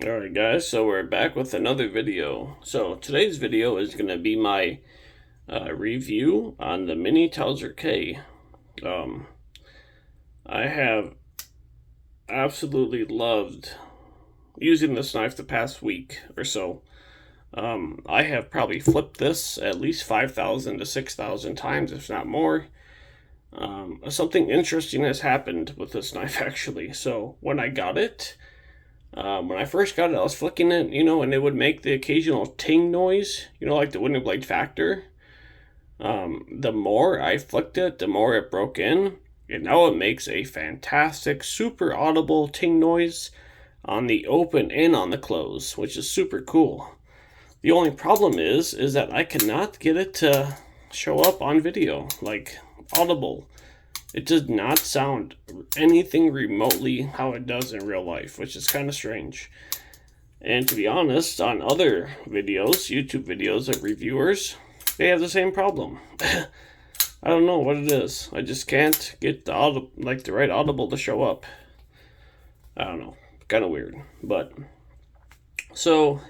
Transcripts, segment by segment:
Alright guys, so we're back with another video. So today's video is going to be my review on the mini Towser K. I have absolutely loved using this knife the past week or so. I have probably flipped this at least 5,000 to 6,000 times, if not more. Something interesting has happened with this knife actually. So when I got it, when I first got it, I was flicking it, and it would make the occasional ting noise, like the winning blade factor. The more I flicked it, the more it broke in, and now it makes a fantastic, super audible ting noise on the open and on the close, which is super cool. The only problem is that I cannot get it to show up on video, like audible. It does not sound anything remotely how it does in real life, which is kind of strange. And to be honest, on other videos, YouTube videos of reviewers, they have the same problem. I don't know what it is. I just can't get the right audible to show up. I don't know. Kind of weird. But so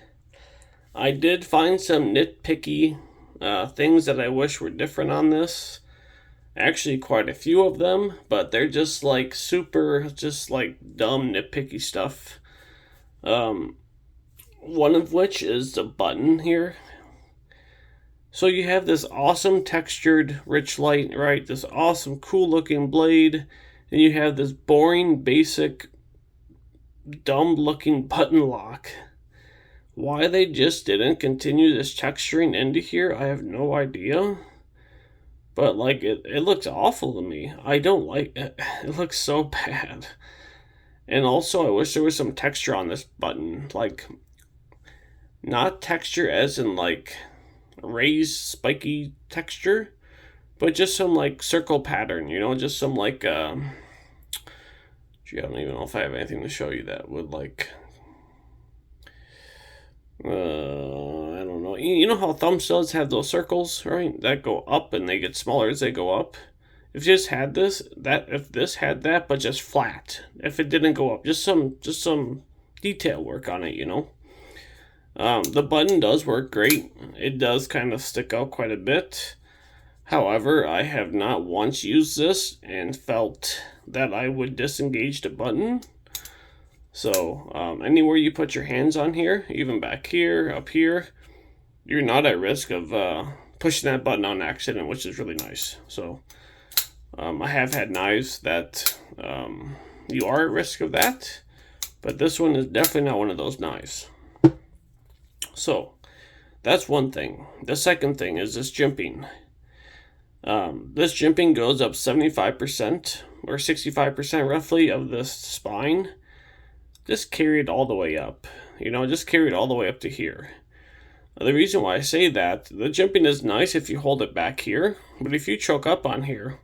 I did find some nitpicky things that I wish were different on this. Actually, quite a few of them, but they're just like super, just like dumb, nitpicky stuff. One of which is the button here. So you have this awesome textured rich light, right? This awesome, cool looking blade. And you have this boring, basic, dumb looking button lock. Why they just didn't continue this texturing into here, I have no idea. But, like, it looks awful to me. I don't like it. It looks so bad. And also, I wish there was some texture on this button. Like, not texture as in, like, raised, spiky texture. But just some, like, circle pattern, Just some, like, gee, I don't even know if I have anything to show you that would, like... I don't know. You know how thumb studs have those circles, right? That go up and they get smaller as they go up. If this had that, but just flat. If it didn't go up, just some detail work on it, The button does work great. It does kind of stick out quite a bit. However, I have not once used this and felt that I would disengage the button. So, anywhere you put your hands on here, even back here, up here, you're not at risk of pushing that button on accident, which is really nice. So, I have had knives that you are at risk of that, but this one is definitely not one of those knives. So, that's one thing. The second thing is this jimping. This jimping goes up 75% or 65% roughly of the spine. Just carry it all the way up. Just carry it all the way up to here. The reason why I say that, the jimping is nice if you hold it back here, but if you choke up on here,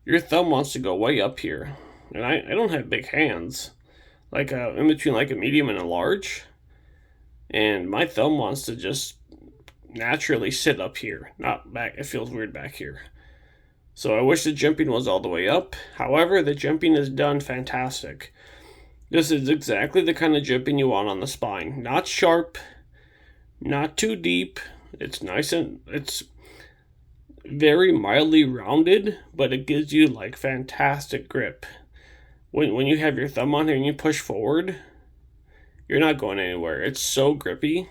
your thumb wants to go way up here. And I don't have big hands, like in between like a medium and a large, and my thumb wants to just naturally sit up here, not back. It feels weird back here. So I wish the jimping was all the way up. However, the jimping is done fantastic. This is exactly the kind of jimping you want on the spine. Not sharp, not too deep. It's nice and it's very mildly rounded, but it gives you like fantastic grip. When you have your thumb on here and you push forward, you're not going anywhere. It's so grippy.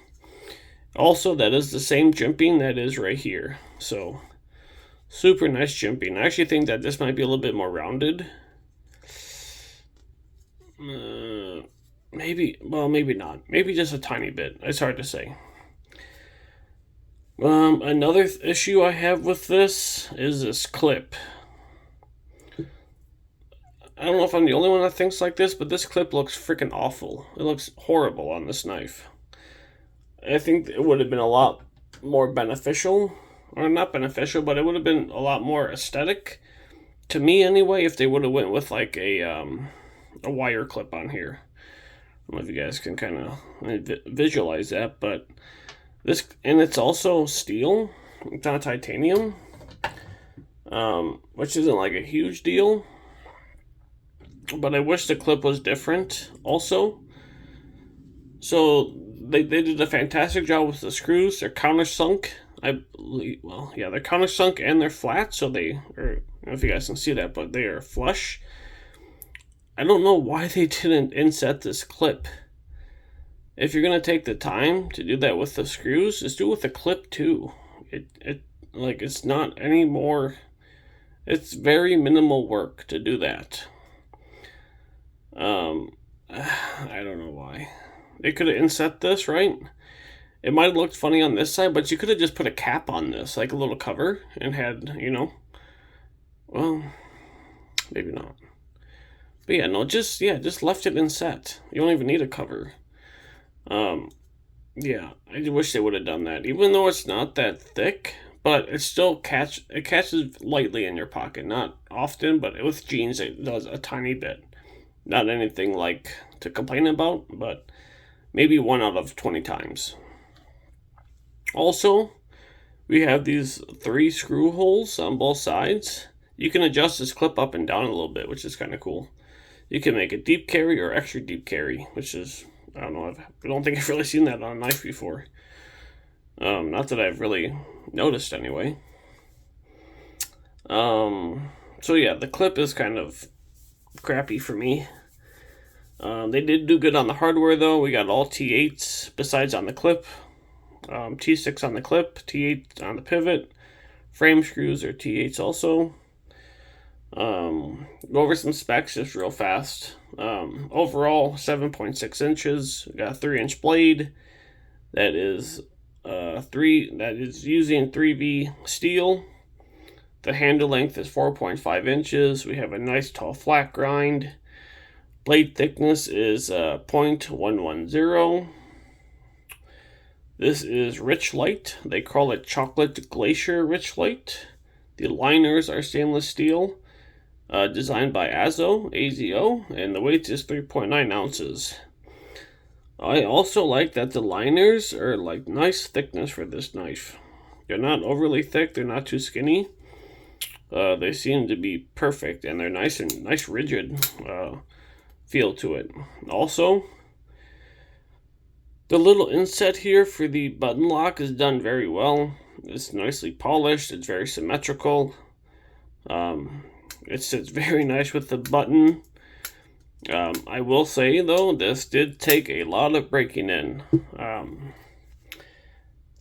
Also, that is the same jimping that is right here. So, super nice jimping. I actually think that this might be a little bit more rounded. Maybe not. Maybe just a tiny bit. It's hard to say. Another issue I have with this is this clip. I don't know if I'm the only one that thinks like this, but this clip looks freaking awful. It looks horrible on this knife. I think it would have been a lot more beneficial, or not beneficial, but it would have been a lot more aesthetic, to me anyway, if they would have went with like a wire clip on here. I don't know if you guys can kind of visualize that, but this, and it's also steel, it's not titanium, which isn't like a huge deal, but I wish the clip was different also. So they did a fantastic job with the screws. They're countersunk. I believe, well, yeah, they're countersunk and they're flat, so I don't know if you guys can see that, but they are flush. I don't know why they didn't inset this clip. If you're gonna take the time to do that with the screws, just do it with the clip too. It's not any more. It's very minimal work to do that. I don't know why. They could have inset this, right? It might have looked funny on this side, but you could have just put a cap on this, like a little cover, and had, well, maybe not. But yeah, no, just left it inset. You don't even need a cover. Yeah, I wish they would have done that. Even though it's not that thick, but it still catches lightly in your pocket. Not often, but with jeans it does a tiny bit. Not anything like to complain about, but maybe 1 out of 20 times. Also, we have these 3 screw holes on both sides. You can adjust this clip up and down a little bit, which is kind of cool. You can make a deep carry or extra deep carry, which is, I don't know, I don't think I've really seen that on a knife before. Not that I've really noticed anyway. So yeah, the clip is kind of crappy for me. They did do good on the hardware though. We got all T8s besides on the clip. T6 on the clip, T8 on the pivot. Frame screws are T8s also. Go over some specs just real fast. Overall, 7.6 inches. We got a 3-inch blade that is using 3V steel. The handle length is 4.5 inches. We have a nice tall flat grind. Blade thickness is 0.110. This is Rich Light. They call it Chocolate Glacier Rich Light. The liners are stainless steel, designed by AZO, and the weight is 3.9 ounces. I also like that the liners are like nice thickness for this knife. They're not overly thick, they're not too skinny. They seem to be perfect, and they're nice rigid feel to it. Also, the little inset here for the button lock is done very well. It's nicely polished. It's very symmetrical. It sits very nice with the button. I will say though, this did take a lot of breaking in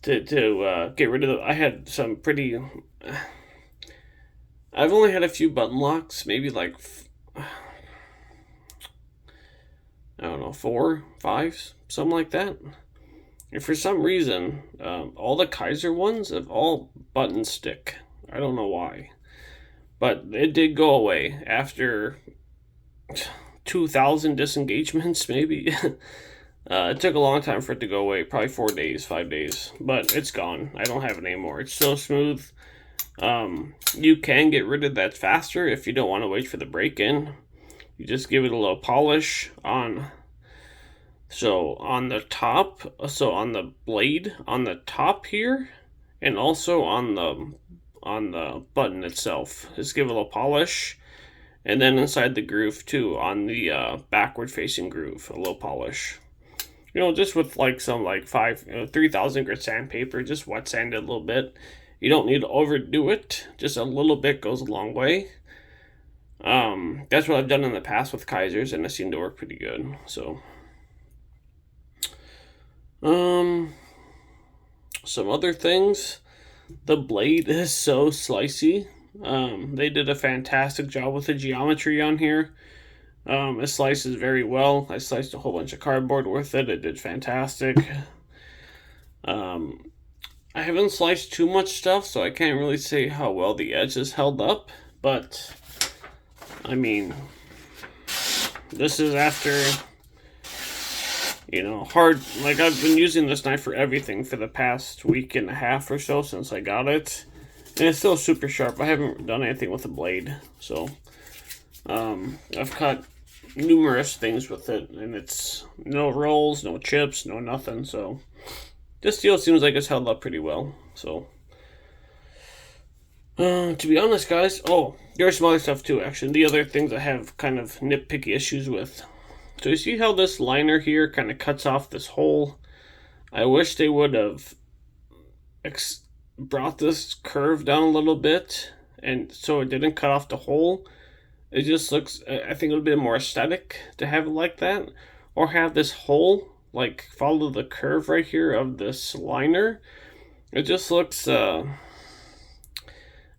to get rid of I had some pretty. I've only had a few button locks, maybe like I don't know, 4, 5, something like that. And for some reason, all the Kizer ones have all button stick. I don't know why. But it did go away after 2,000 disengagements, maybe. It took a long time for it to go away, probably 4 days, 5 days. But it's gone. I don't have it anymore. It's so smooth. You can get rid of that faster if you don't want to wait for the break-in. You just give it a little polish on the top, on the blade on the top here, and also on the button itself. Just give it a little polish, and then inside the groove too, on the backward facing groove, a little polish. Just with like some 3,000 grit sandpaper, just wet sand it a little bit. You don't need to overdo it. Just a little bit goes a long way. That's what I've done in the past with Kizers, and it seemed to work pretty good. So, some other things. The blade is so slicey. They did a fantastic job with the geometry on here. It slices very well. I sliced a whole bunch of cardboard with it. It did fantastic. I haven't sliced too much stuff, so I can't really say how well the edge is held up, but I mean, this is after, hard, I've been using this knife for everything for the past week and a half or so since I got it, and it's still super sharp. I haven't done anything with the blade, so, I've cut numerous things with it, and it's no rolls, no chips, no nothing, so this steel seems like it's held up pretty well, so. To be honest, guys, there's some other stuff too, actually. The other things I have kind of nitpicky issues with. So you see how this liner here kind of cuts off this hole? I wish they would have brought this curve down a little bit, and so it didn't cut off the hole. It just looks, I think it would be more aesthetic to have it like that, or have this hole like follow the curve right here of this liner. It just looks, I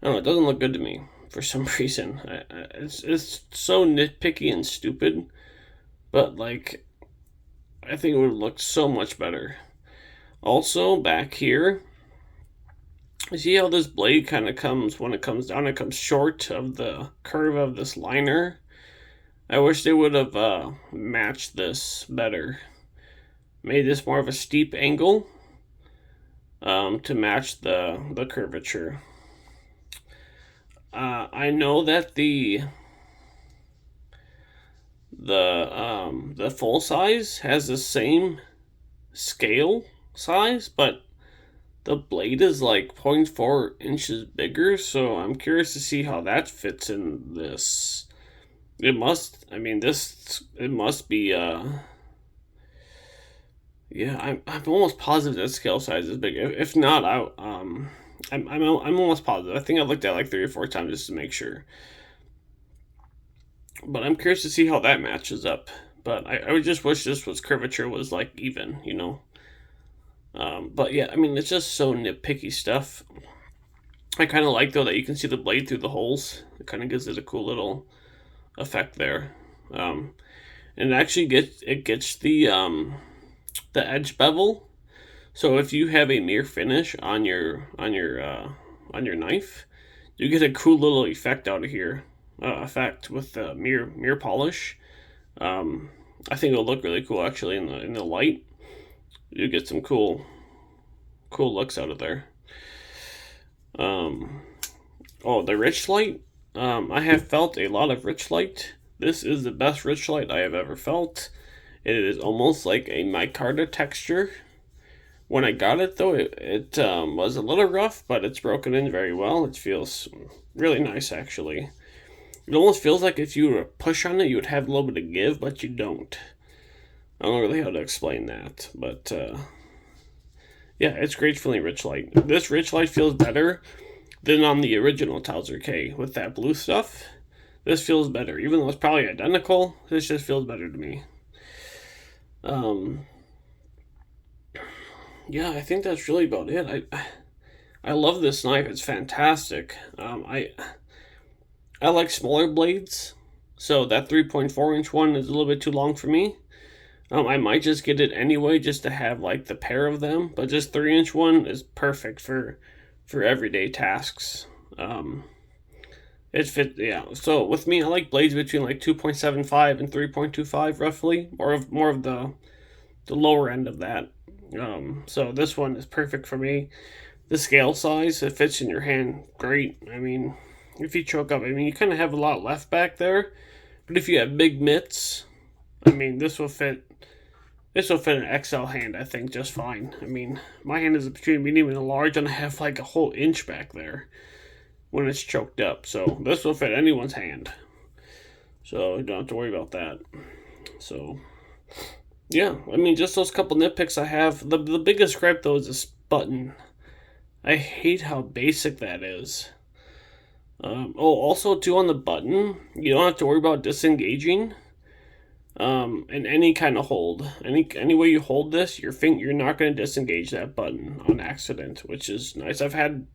don't know, it doesn't look good to me for some reason. It's so nitpicky and stupid, but like, I think it would look so much better. Also, back here, you see how this blade kind of comes, when it comes down, it comes short of the curve of this liner. I wish they would have matched this better. Made this more of a steep angle to match the curvature. I know that the full size has the same scale size, but the blade is like 0.4 inches bigger, so I'm curious to see how that fits in this. It must, I mean, it must be, yeah, I'm almost positive that scale size is big. If not, I'm almost positive. I think I looked at like 3 or 4 times just to make sure. But I'm curious to see how that matches up. But I would just wish this curvature was like even, you know. But yeah, I mean, it's just so nitpicky stuff. I kind of like though that you can see the blade through the holes. It kind of gives it a cool little effect there. And it actually gets the edge bevel. So if you have a mirror finish on your knife, you get a cool little effect out of here. Effect with the mirror polish. I think it'll look really cool actually in the light. You get some cool looks out of there. The rich light. I have felt a lot of rich light. This is the best rich light I have ever felt. It is almost like a micarta texture. When I got it though, it was a little rough, but it's broken in very well. It feels really nice actually. It almost feels like if you were to push on it, you would have a little bit of give, but you don't. I don't know really how to explain that, but yeah, it's great feeling rich light. This rich light feels better than on the original Towser K with that blue stuff. This feels better, even though it's probably identical. This just feels better to me. Yeah, I think that's really about it. I love this knife. It's fantastic. I like smaller blades, so that 3.4 inch one is a little bit too long for me. I might just get it anyway just to have like the pair of them, but just 3-inch one is perfect for everyday tasks. It fit, yeah. So with me, I like blades between like 2.75 and 3.25 roughly, more of the lower end of that. So this one is perfect for me. The scale size, it fits in your hand great. I mean, if you choke up, I mean, you kind of have a lot left back there, but if you have big mitts, I mean, this will fit an XL hand, I think, just fine. I mean, my hand is between medium and a large, and I have like a whole inch back there when it's choked up. So this will fit anyone's hand. So you don't have to worry about that. So yeah, I mean, just those couple nitpicks I have. The biggest gripe though is this button. I hate how basic that is. Also too on the button, you don't have to worry about disengaging. In any kind of hold, any way you hold this, you're not going to disengage that button on accident, which is nice. I've had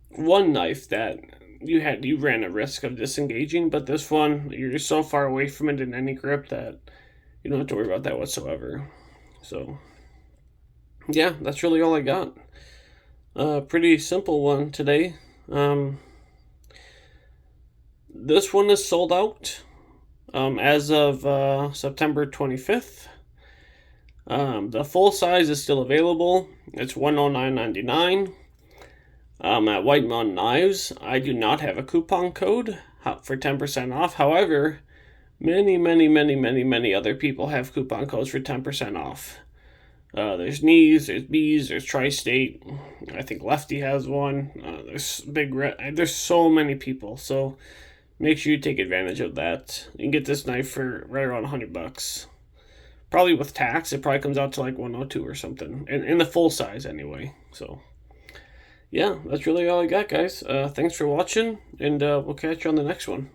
one knife that you ran a risk of disengaging, but this one you're so far away from it in any grip that you don't have to worry about that whatsoever. So yeah, that's really all I got. Pretty simple one today. This one is sold out. As of September 25th. The full size is still available. It's $109.99. At White Mountain Knives, I do not have a coupon code for 10% off. However, many other people have coupon codes for 10% off. There's Knees, there's Bees, there's Tri-State. I think Lefty has one. There's so many people. So make sure you take advantage of that. You can get this knife for right around $100. Probably with tax, it probably comes out to like 102 or something, in the full size anyway. So yeah, that's really all I got, guys. Thanks for watching, and we'll catch you on the next one.